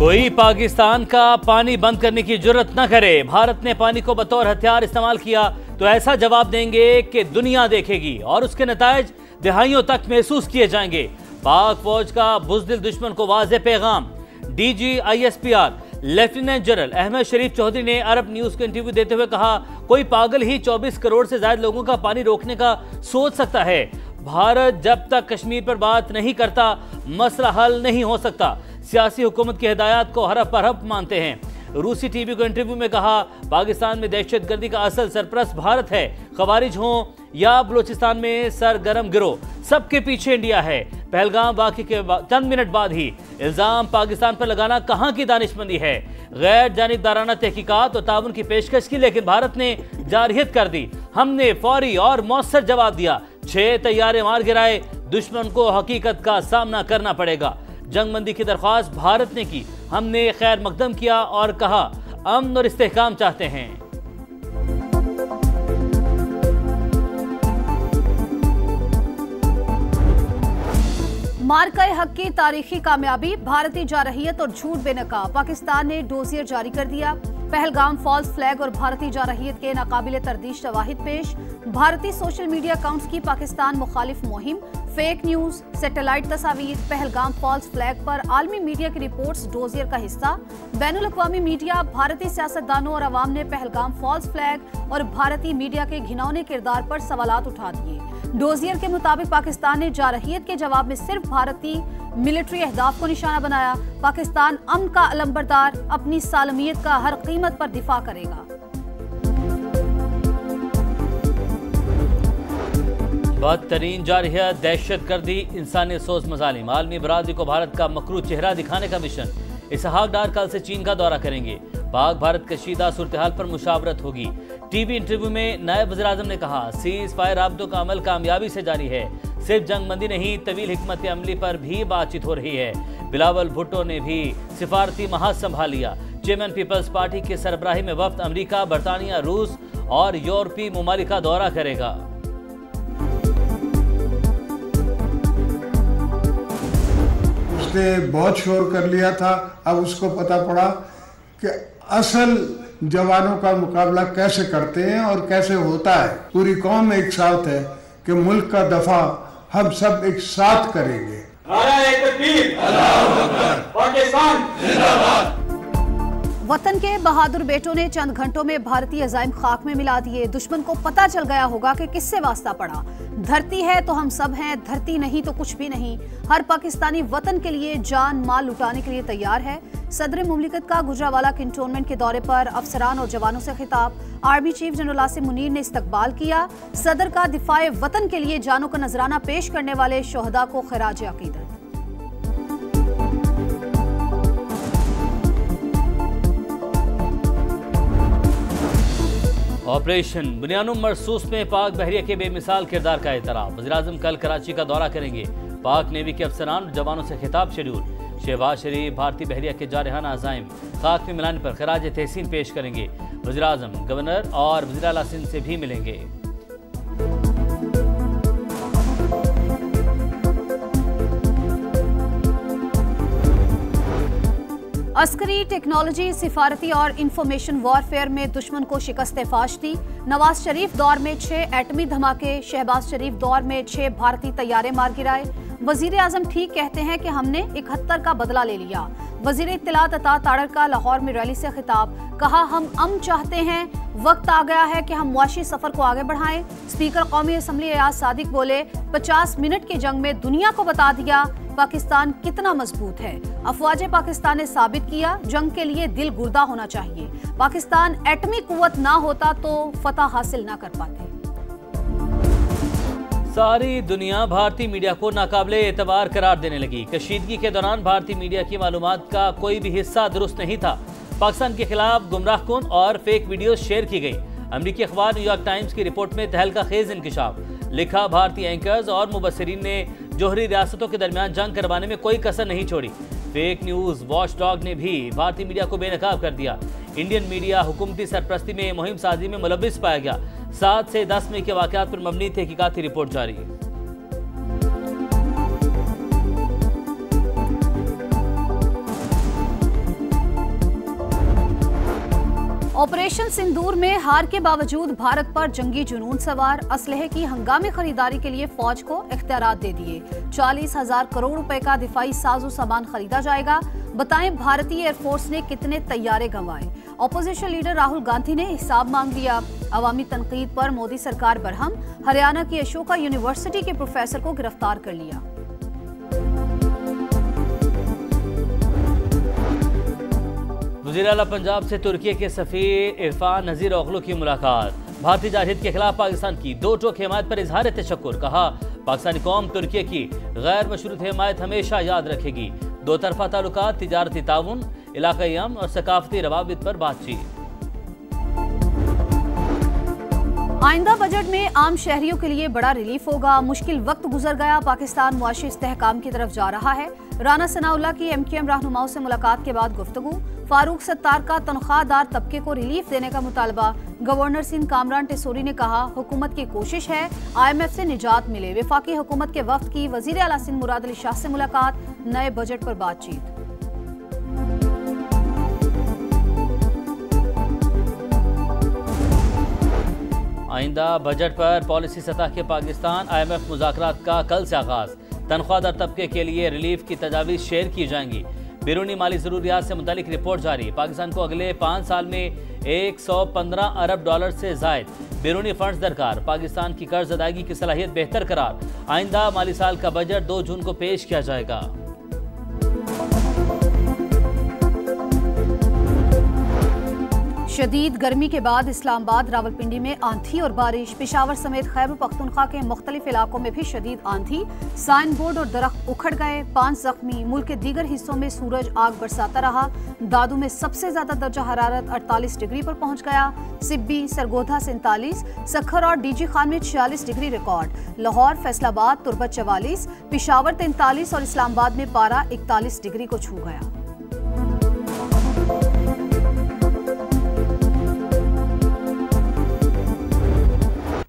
कोई पाकिस्तान का पानी बंद करने की जुर्रत न करे। भारत ने पानी को बतौर हथियार इस्तेमाल किया तो ऐसा जवाब देंगे कि दुनिया देखेगी और उसके नतायज दिहाइयों तक महसूस किए जाएंगे। पाक फौज का बुज़दिल दुश्मन को वाज़ेह पैगाम। DGISPR लेफ्टिनेंट जनरल अहमद शरीफ चौधरी ने अरब न्यूज को इंटरव्यू देते हुए कहा, कोई पागल ही 24 करोड़ से ज्यादा लोगों का पानी रोकने का सोच सकता है। भारत जब तक कश्मीर पर बात नहीं करता मसला हल नहीं हो सकता। सियासी हुकूमत की हिदायत को हरफ पर हरफ मानते हैं। रूसी टीवी को इंटरव्यू में कहा, पाकिस्तान में दहशतगर्दी का असल सरपरस्त भारत है। खवारिज हों या बलोचिस्तान में सरगर्म गिरोह, सबके पीछे इंडिया है। पहलगाम वाक़े के चंद मिनट बाद ही इल्जाम पाकिस्तान पर लगाना कहां की दानिशमंदी है। गैर जानिबदाराना तहकीकात और ताउन की पेशकश की, लेकिन भारत ने जारहियत कर दी। हमने फौरी और मौसर जवाब दिया। 6 तैयारे मार गिराए। दुश्मन को हकीकत का सामना करना पड़ेगा। जंगबंदी की दरख्वास्त भारत ने की। हमने खैर मकदम किया और कहा अमन और इस्तेहकाम चाहते हैं। मार्का हक की तारीखी कामयाबी, भारतीय जारहियत और झूठ बेनकाब। पाकिस्तान ने डोजियर जारी कर दिया। पहलगाम फॉल्स फ्लैग और भारतीय जारहियत के नाकाबिले तरदीश शवाहिद पेश। भारतीय सोशल मीडिया अकाउंट्स की पाकिस्तान मुखालिफ मुहिम, फेक न्यूज, सैटेलाइट तस्वीर, पहलगाम फॉल्स फ्लैग पर आलमी मीडिया की रिपोर्ट्स डोजियर का हिस्सा। बैनुल अक़वामी मीडिया, भारतीय सियासतदानों और अवाम ने पहलगाम फॉल्स फ्लैग और भारतीय मीडिया के घिनौने किरदार पर सवालात उठा दिए। डोजियर के मुताबिक पाकिस्तान ने जारहियत के जवाब में सिर्फ भारतीय मिलिट्री अहदाफ को निशाना बनाया। पाकिस्तान अमन का अलंबरदार, अपनी सालमियत का हर कीमत पर दिफा करेगा। बदतरीन जारहियत, दहशतगर्दी, इंसानी सोच मजालिम, आलमी बरादरी को भारत का मकरू चेहरा दिखाने का मिशन। इसहाक डार कल से चीन का दौरा करेंगे। पाक भारत कशीदा सूरत हाल पर मुशावरत होगी। टीवी इंटरव्यू में नायब वज़ीर आज़म ने कहा, सीज फायर राब्तों का अमल कामयाबी से जारी है। सिर्फ जंगबंदी नहीं, तवील हिकमत अमली पर भी बातचीत हो रही है। बिलावल भुट्टो ने भी सिफारती महाज संभाल लिया। चेयरमैन पीपल्स पार्टी के सरबराही में वफ्द अमरीका, बरतानिया, रूस और यूरोपीय ममालिक का दौरा करेगा। उसने बहुत शोर कर लिया था, अब उसको पता पड़ा कि असल जवानों का मुकाबला कैसे करते हैं और कैसे होता है। पूरी कौम एक साथ है कि मुल्क का दफा हम सब एक साथ करेंगे। पाकिस्तान जिंदाबाद। वतन के बहादुर बेटों ने चंद घंटों में भारतीय अजाइम खाक में मिला दिए। दुश्मन को पता चल गया होगा कि किससे वास्ता पड़ा। धरती है तो हम सब हैं, धरती नहीं तो कुछ भी नहीं। हर पाकिस्तानी वतन के लिए जान माल लुटाने के लिए तैयार है। सदर मुमलिकत का गुजरावाला कैंटोनमेंट के दौरे पर अफसरान और जवानों से खिताब। Army chief general Asim Munir ने इस्तकबाल किया। सदर का दिफाए वतन के लिए जानों का नजराना पेश करने वाले शोहदा को खिराज अकीदत। ऑपरेशन बुनियानुम मरसूस में पाक बहरिया के बेमिसाल किरदार का एतराफ़। वज़ीर-ए-आज़म कल कराची का दौरा करेंगे। पाक नेवी के अफसरान और जवानों से खिताब शेड्यूल। शहबाज शरीफ भारतीय बहरिया के जारहाना अज़ाइम खाक में मिलाने पर खराज तहसीन पेश करेंगे। वज़ीर-ए-आज़म गवर्नर और वज़ीर आला सिंध से भी मिलेंगे। अस्करी टेक्नोलॉजी, सिफारती और इंफॉर्मेशन वॉरफेयर में दुश्मन को शिकस्त फाश दी। नवाज शरीफ दौर में 6 एटमी धमाके, शहबाज शरीफ दौर में 6 भारतीय तैयारे मार गिराए। वजीर आजम ठीक कहते हैं कि हमने 71 का बदला ले लिया। वजीर इत्तलात अता ताड़र का लाहौर में रैली से खिताब, कहा हम अमन चाहते हैं, वक्त आ गया है कि हम मुआशी सफर को आगे बढ़ाएं। स्पीकर कौमी असम्बली एयाज सादिक बोले, 50 मिनट की जंग में दुनिया को बता दिया पाकिस्तान कितना मजबूत है। अफवाज पाकिस्तान ने साबित किया जंग के लिए दिल गुर्दा होना चाहिए। पाकिस्तान एटमी कुव्वत ना होता तो फतह हासिल ना कर पाते। सारी दुनिया भारतीय मीडिया को नाकाबिले एतबार करार देने लगी। कशीदगी के दौरान भारतीय मीडिया की मालूमात का कोई भी हिस्सा दुरुस्त नहीं था। पाकिस्तान के खिलाफ गुमराहकुन और फेक वीडियो शेयर की गई। अमरीकी अखबार न्यूयॉर्क टाइम्स की रिपोर्ट में तहलका खेज इंकशाफ। लिखा, भारतीय एंकर्स और मुबस्सिरीन ने जोहरी रियासतों के दरमियान जंग करवाने में कोई कसर नहीं छोड़ी। फेक न्यूज वॉच डॉग ने भी भारतीय मीडिया को बेनकाब कर दिया। इंडियन मीडिया हुकूमती सरपरस्ती में मुहिम साजी में मुलव्विस पाया गया। 7 से 10 मई के वाक़यात पर मबनी तहकीकाती रिपोर्ट जारी। ऑपरेशन सिंदूर में हार के बावजूद भारत पर जंगी जुनून सवार, असलहे की हंगामी खरीदारी के लिए फौज को इख्तियारात दे दिए। 40,000 करोड़ रुपए का दिफाई साजो सामान खरीदा जाएगा। बताएं भारतीय एयरफोर्स ने कितने तैयारे गंवाए। ऑपोजिशन लीडर राहुल गांधी ने हिसाब मांग लिया। अवामी तनकीद पर मोदी सरकार बरहम। हरियाणा की अशोका यूनिवर्सिटी के प्रोफेसर को गिरफ्तार कर लिया। वज़ीर आला पंजाब से तुर्की के सफीर इरफान नज़ीर ओगलू की मुलाकात। भारतीय जारहित के खिलाफ पाकिस्तान की दो टोक हिमायत पर इजहार तशक्कुर। कहा, पाकिस्तानी कौम तुर्की की गैर मशरूत हिमायत हमेशा याद रखेगी। दो तरफा ताल्लुकात, तिजारती ताउन, इलाकाई अमन और सकाफती रवाबित पर बातचीत। आइंदा बजट में आम शहरियों के लिए बड़ा रिलीफ होगा। मुश्किल वक्त गुजर गया, पाकिस्तान मुआशी इस्तेहकाम की तरफ जा रहा है। राना सनाउल्लाह की MQM रहनुमाओं से मुलाकात के बाद गुफ्तगू। फारूक सत्तार का तनख्वाहदार तबके को रिलीफ देने का मुतालबा। गवर्नर सिंध कामरान टेसोरी ने कहा, हुकूमत की कोशिश है IMF से निजात मिले। वफाकी हुकूमत के वफ्द की वज़ीर आला सिंध मुराद अली शाह से मुलाकात। नए बजट पर बातचीत। आइंदा बजट पर पॉलिसी सतह के पाकिस्तान IMF मुज़ाकरात का कल से आगाज। तनख्वाहदार तबके के लिए रिलीफ की तजावीज़ शेयर की जाएंगी। बैरूनी माली ज़रूरियात से मुतालिक रिपोर्ट जारी। पाकिस्तान को अगले 5 साल में 115 अरब डॉलर से ज़ायद बैरूनी फंड्स दरकार। पाकिस्तान की कर्ज अदायगी की सलाहियत बेहतर करार। आइंदा माली साल का बजट 2 जून को पेश किया जाएगा। शदीद गर्मी के बाद इस्लामाबाद, रावलपिंडी में आंधी और बारिश। पेशावर समेत खैबर पख्तूनख्वा के मुख्तलिफ इलाकों में भी शदीद आंधी। साइन बोर्ड और दरख्त उखड़ गए, 5 जख्मी। मुल्क के दीगर हिस्सों में सूरज आग बरसाता रहा। दादू में सबसे ज्यादा दर्जा हरारत 48 डिग्री पर पहुंच गया। सिब्बी, सरगोधा 47, सखर और DG खान में 46 डिग्री रिकॉर्ड। लाहौर, फैसलाबाद, तुर्बत 44, पेशावर 43 और इस्लामाबाद में पारा 41 डिग्री को छू गया।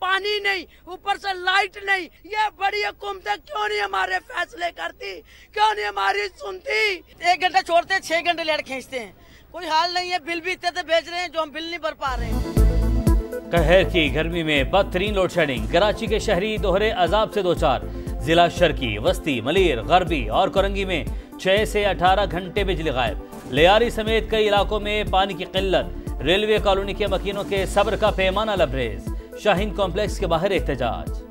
पानी नहीं, ऊपर से लाइट नहीं। ये बड़ी हुकूमतें क्यों नहीं हमारे फैसले करती, क्यों नहीं हमारी सुनती। 1 घंटा छोड़ते हैं, 6 घंटे लेट खींचते हैं। कोई हाल नहीं है। बिल भी इतने भेज रहे हैं जो हम बिल नहीं भर पा रहे हैं। कहर की गर्मी में बदतरीन लोड शेडिंग। कराची के शहरी दोहरे अजाब से 2-4। जिला शर्की, वस्ती, मलीर, गरबी और कोरंगी में 6 से 18 घंटे बिजली गायब। लियारी समेत कई इलाकों में पानी की किल्लत। रेलवे कॉलोनी के मकीनों के सब्र का पैमाना लबरेज। शाहीन कॉम्प्लेक्स के बाहर एहतजाज।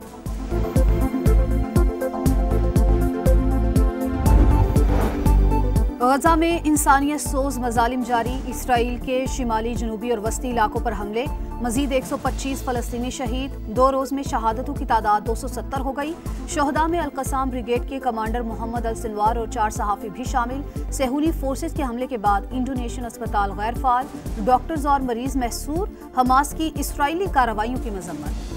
गजा में इंसानियत सोज मजालिम जारी। इसराइल के शिमाली, जनूबी और वस्ती इलाकों पर हमले। मजीद 125 फलस्तीनी शहीद। 2 रोज में शहादतों की तादाद 270 हो गई। शोहदा में अल-कसाम ब्रिगेड के कमांडर मोहम्मद अल-सिनवार और 4 सहाफ़ी भी शामिल। सेहूनी फोर्सेज के हमले के बाद इंडोनेशियन अस्पताल गैर फाल। डॉक्टर्स और मरीज महसूर। हमास की इसराइली कार्रवाइयों की मजम्मत।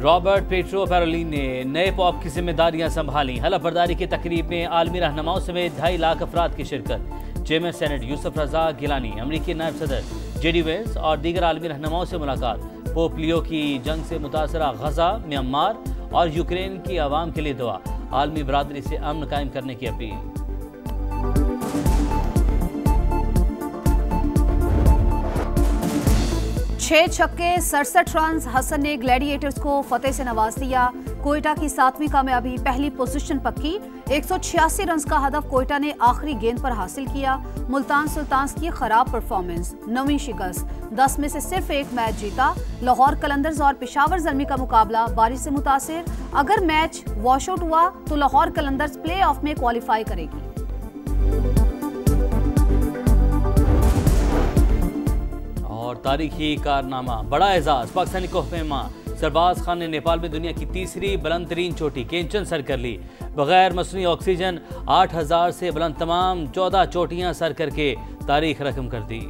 रॉबर्ट पेट्रो पैरोलिन ने नए पॉप की जिम्मेदारियां संभाली। हलफ बर्दारी की तकरीब में आलमी रहनुमाओं समेत 2.5 लाख अफराद की शिरकत। चेयरमैन सेनेट यूसुफ रजा गिलानी, अमरीकी नायब सदर JD वेंस और दीगर आलमी रहनुमाओं से मुलाकात। पोप लियो की जंग से मुतासरा गजा, म्यांमार और यूक्रेन की आवाम के लिए दुआ। आलमी बरादरी से अमन कायम करने की अपील। 6 छक्के 67 रन। हसन ने ग्लैडिएटर्स को फतेह से नवाज दिया। कोयटा की 7वीं कामयाबी, पहली पोजीशन पक्की। 186 रन का हदफ कोयटा ने आखिरी गेंद पर हासिल किया। मुल्तान सुल्तान्स की खराब परफॉर्मेंस, 9वीं शिकस्त। 10 में से सिर्फ 1 मैच जीता। लाहौर कलंदर्स और पेशावर ज़ल्मी का मुकाबला बारिश से मुतासिर। अगर मैच वॉश आउट हुआ तो लाहौर कलंदर्स प्ले ऑफ में क्वालिफाई करेगी। और तारीखी कारनामा, बड़ा एजाज। पाकिस्तानी कोहपेमा सरबाज खान ने नेपाल में दुनिया की 3री बुलंद तरीन चोटी केंचन सर कर ली। बगैर मसनूई ऑक्सीजन 8000 से बुलंद तमाम 14 चोटियां सर करके तारीख रकम कर दी।